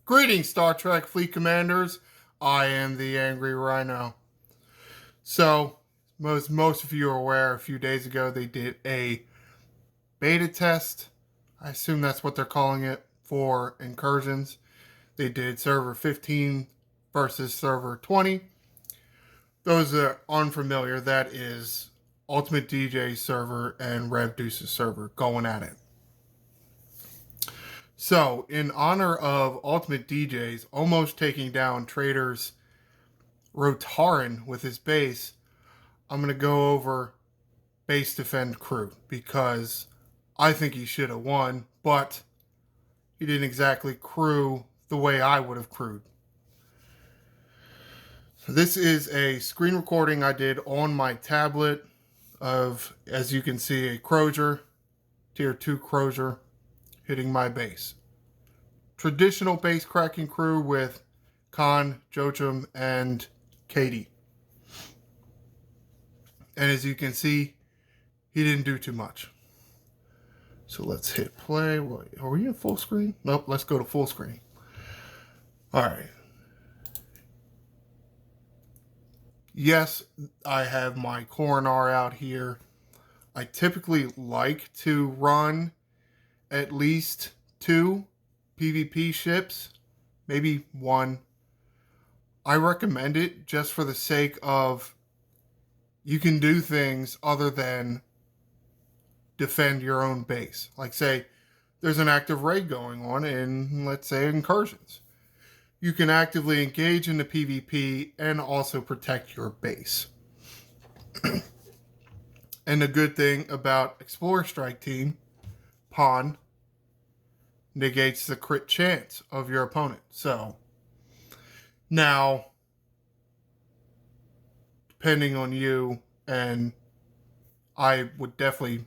Greetings, Star Trek Fleet Commanders. I am the Angry Rhino. So, most of you are aware, a few days ago they did a beta test. I assume that's what they're calling it for incursions. They did server 15 versus server 20. Those that are unfamiliar, that is Ultimate DJ server and Rev Deuce's server going at it. So, in honor of Ultimate DJs almost taking down Trader's Rotaran with his base, I'm going to go over base defend crew because I think he should have won, but he didn't exactly crew the way I would have crewed. This is a screen recording I did on my tablet of, as you can see, a Crozier, tier 2 Crozier, hitting my base. Traditional base cracking crew with Khan, Joachim, and Katie. And as you can see, he didn't do too much. So let's hit play. Are we in full screen? Nope, let's go to full screen. Alright. Yes, I have my Coronar out here. I typically like to run at least 2 PvP ships, maybe 1. I recommend it just for the sake of you can do things other than defend your own base. Like, say, there's an active raid going on in, let's say, incursions. You can actively engage in the PvP and also protect your base. And the good thing about Explorer Strike Team, Pawn, negates the crit chance of your opponent. So, now, depending on you, and I would definitely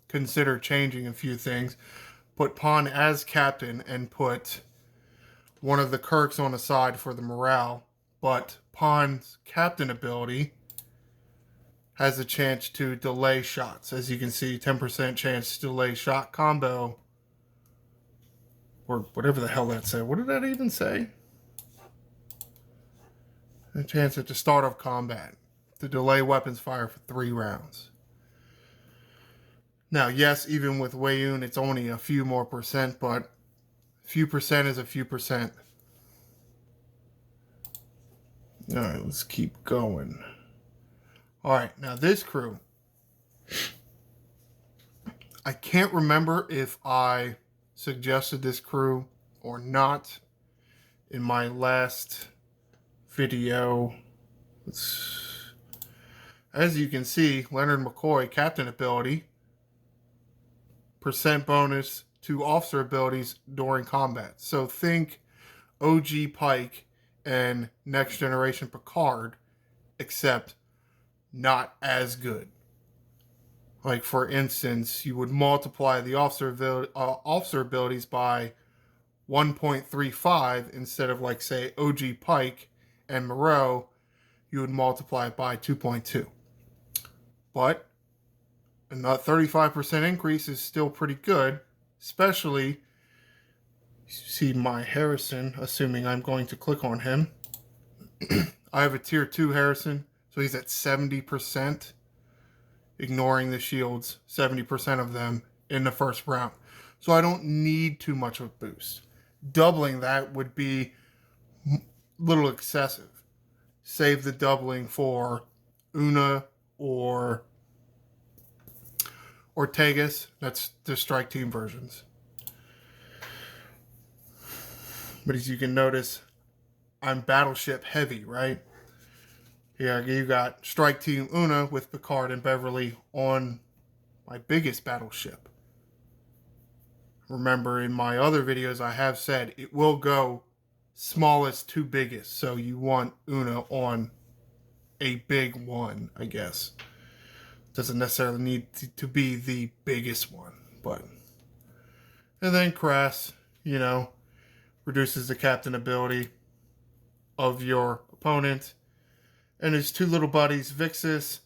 consider changing a few things, put Pawn as captain and put one of the Kirks on the side for the morale, but Pawn's captain ability has a chance to delay shots. As you can see, 10% chance to delay shot combo, or whatever the hell that said. What did that even say? A chance at the start of combat to delay weapons fire for 3 rounds. Now, yes, even with Weyoun, it's only a few more percent, but a few percent is a few percent. Alright, let's keep going. Alright, now this crew. I can't remember if I suggested this crew or not in my last video. As you can see, Leonard McCoy, captain ability, percent bonus to officer abilities during combat. So think OG Pike and Next Generation Picard, except not as good. Like, for instance, you would multiply the officer abilities by 1.35 instead of, like, say, OG Pike and Moreau, you would multiply it by 2.2. But a 35% increase is still pretty good, especially, you see my Harrison, assuming I'm going to click on him. I have a tier 2 Harrison, so he's at 70%, ignoring the shields, 70% of them in the first round. So I don't need too much of a boost. Doubling that would be a little excessive. Save the doubling for Una or Ortegas. That's the strike team versions. But as you can notice, I'm battleship heavy, right? Yeah, you got strike team Una with Picard and Beverly on my biggest battleship. Remember, in my other videos, I have said it will go smallest to biggest. So you want Una on a big one, I guess. Doesn't necessarily need to be the biggest one, but. And then Crass, reduces the captain ability of your opponent. And his 2 little buddies, Vixis,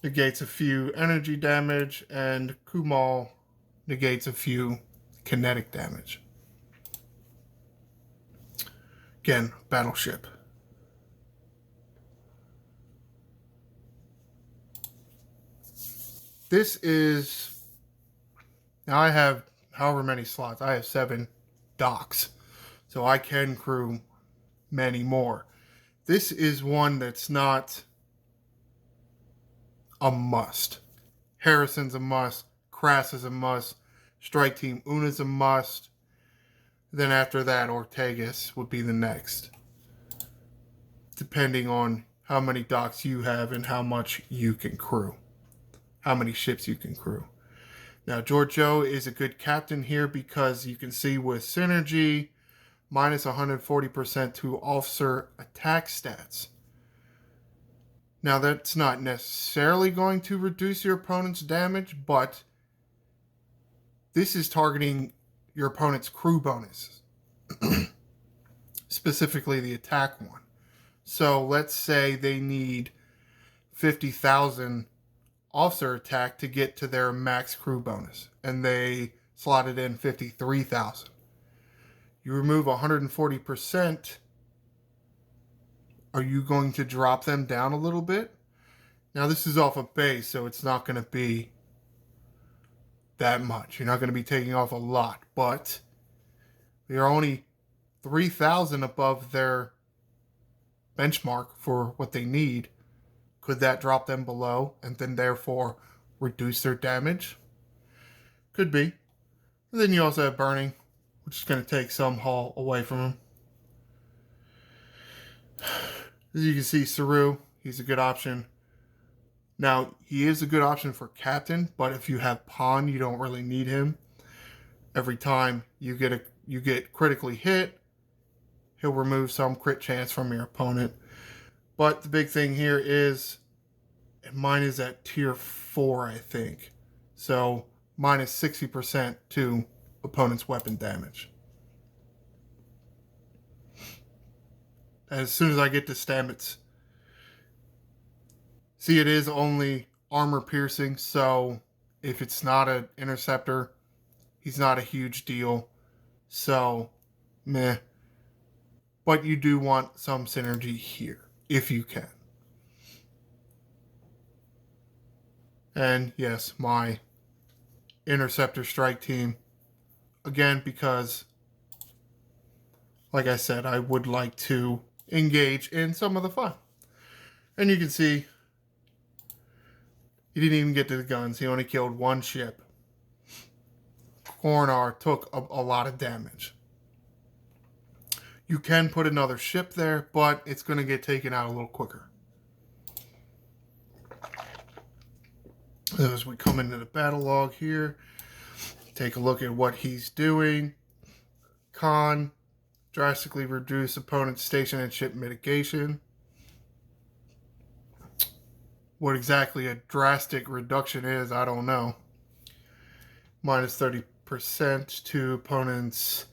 negates a few energy damage, and Kumal negates a few kinetic damage. Again, battleship. This is... Now I have however many slots. I have 7 docks. So I can crew many more. This is one that's not a must. Harrison's a must. Crass is a must. Strike Team Una's a must. Then after that, Ortegas would be the next. Depending on how many docks you have and how much you can crew. How many ships you can crew. Now, Georgiou is a good captain here because you can see with synergy, minus 140% to officer attack stats. Now, that's not necessarily going to reduce your opponent's damage, but this is targeting your opponent's crew bonuses, specifically the attack one. So let's say they need 50,000 officer attack to get to their max crew bonus, and they slotted in 53,000. You remove 140%. Are you going to drop them down a little bit? Now, this is off a base, so it's not going to be that much. You're not going to be taking off a lot, but they're only 3,000 above their benchmark for what they need. Could that drop them below and then therefore reduce their damage? Could be. And then you also have burning, which is going to take some hull away from them. As you can see, Saru, he's a good option. Now, he is a good option for captain, but if you have pawn, you don't really need him. Every time you get critically hit, he'll remove some crit chance from your opponent. But the big thing here is, mine is at tier 4, I think. So, minus 60% to opponent's weapon damage. As soon as I get to Stamets. See, it is only armor piercing, so if it's not an interceptor, he's not a huge deal. So, meh. But you do want some synergy here, if you can. And yes, my interceptor strike team. Again, because, like I said, I would like to engage in some of the fun. And you can see, he didn't even get to the guns. He only killed 1 ship. Coronar took a lot of damage. You can put another ship there, but it's going to get taken out a little quicker. As we come into the battle log here, take a look at what he's doing. Con, drastically reduce opponent's station and ship mitigation. What exactly a drastic reduction is, I don't know. Minus 30% to opponent's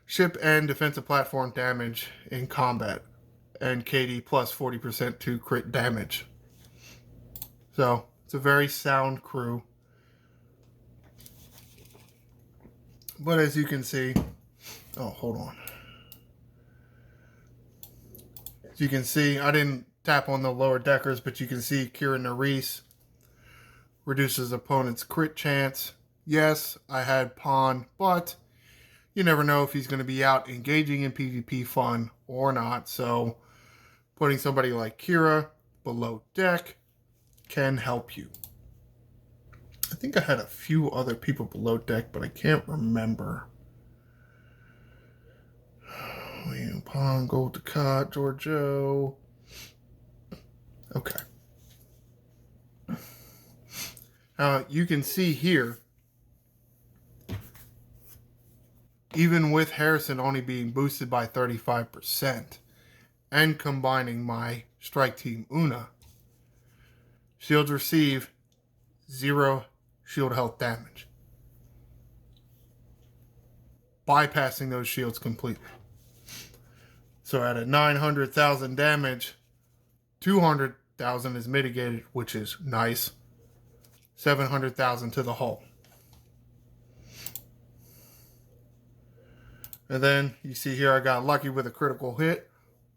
ship and defensive platform damage in combat. And KD plus 40% to crit damage. So, it's a very sound crew. But as you can see... Oh, hold on. As you can see, I didn't tap on the lower deckers, but you can see Kira Nerys reduces opponent's crit chance. Yes, I had pawn, but you never know if he's going to be out engaging in PvP fun or not. So putting somebody like Kira below deck can help you. I think I had a few other people below deck, but I can't remember. Pawn, Gold Ducat, Georgiou. Okay. You can see here, even with Harrison only being boosted by 35% and combining my Strike Team Una, shields receive 0 shield health damage, bypassing those shields completely. So at a 900,000 damage, 200,000 is mitigated, which is nice. 700,000 to the hull. And then you see here I got lucky with a critical hit.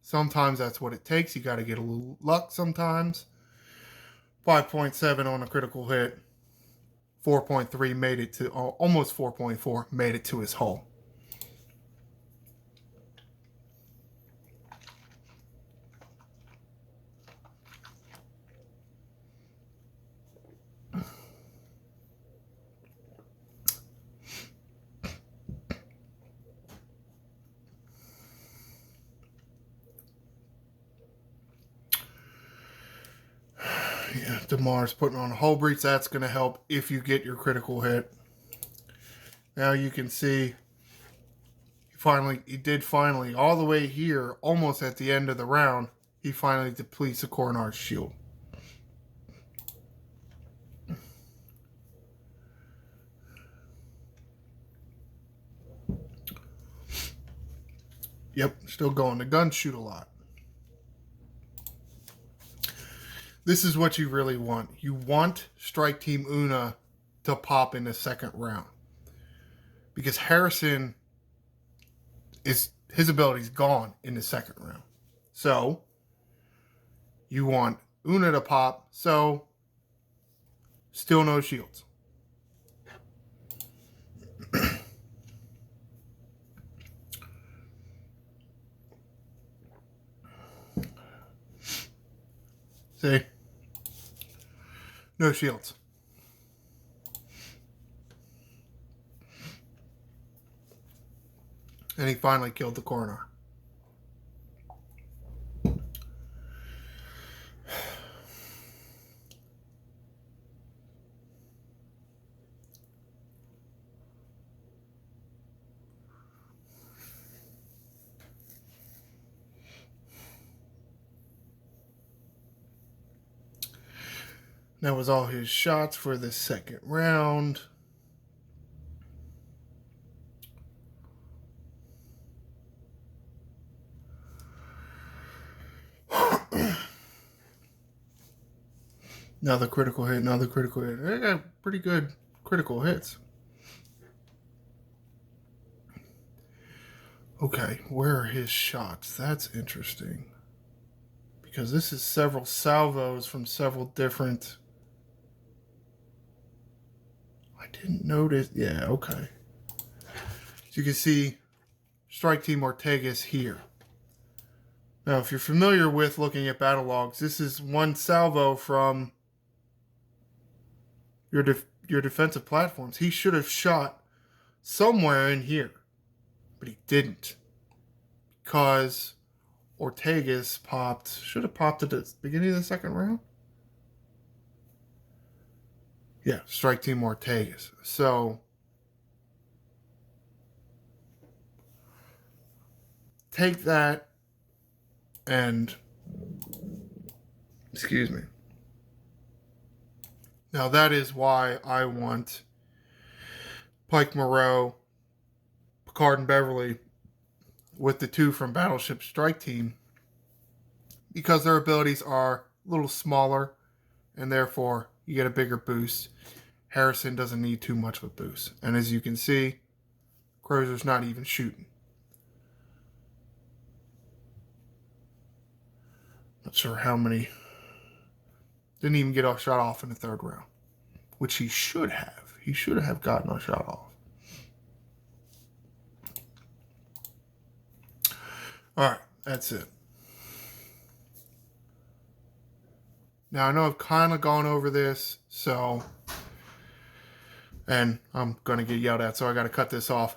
Sometimes that's what it takes. You got to get a little luck sometimes. 5.7 on a critical hit. 4.3 made it to, almost 4.4 made it to his hull. Yeah, DeMar's putting on a hull breach. That's going to help if you get your critical hit. Now you can see he did finally, all the way here, almost at the end of the round, he finally depletes the Coronar's shield. Yep, still going. The guns shoot a lot. This is what you really want. You want Strike Team Una to pop in the second round. Because Harrison his ability's gone in the second round. So you want Una to pop, so still no shields. See? No shields. And he finally killed the Coronar. That was all his shots for the second round. Another critical hit, another critical hit. They got pretty good critical hits. Okay, where are his shots? That's interesting. Because this is several salvos from several different... I didn't notice... Yeah, okay. So you can see Strike Team Ortega's here. Now, if you're familiar with looking at battle logs, this is one salvo from your defensive platforms. He should have shot somewhere in here, but he didn't. Because Ortega's should have popped at the beginning of the second round. Yeah, Strike Team Ortega's. So take that and, excuse me. Now that is why I want Pike, Moreau, Picard, and Beverly with the two from Battleship Strike Team, because their abilities are a little smaller and therefore you get a bigger boost. Harrison doesn't need too much of a boost. And as you can see, Crozier's not even shooting. Not sure how many. Didn't even get a shot off in the third round, which he should have. He should have gotten a shot off. All right, that's it. Now, I know I've kind of gone over this, so... And I'm going to get yelled at, so I got to cut this off.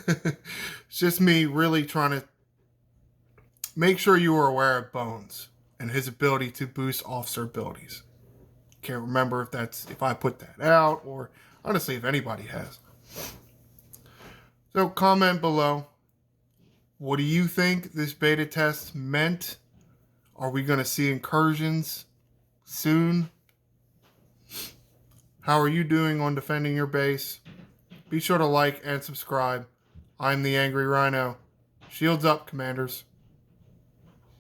It's just me really trying to make sure you are aware of Bones and his ability to boost officer abilities. Can't remember if I put that out, or honestly, if anybody has. So comment below. What do you think this beta test meant? Are we going to see incursions soon? How are you doing on defending your base? Be sure to like and subscribe. I'm the Angry Rhino. Shields up, Commanders.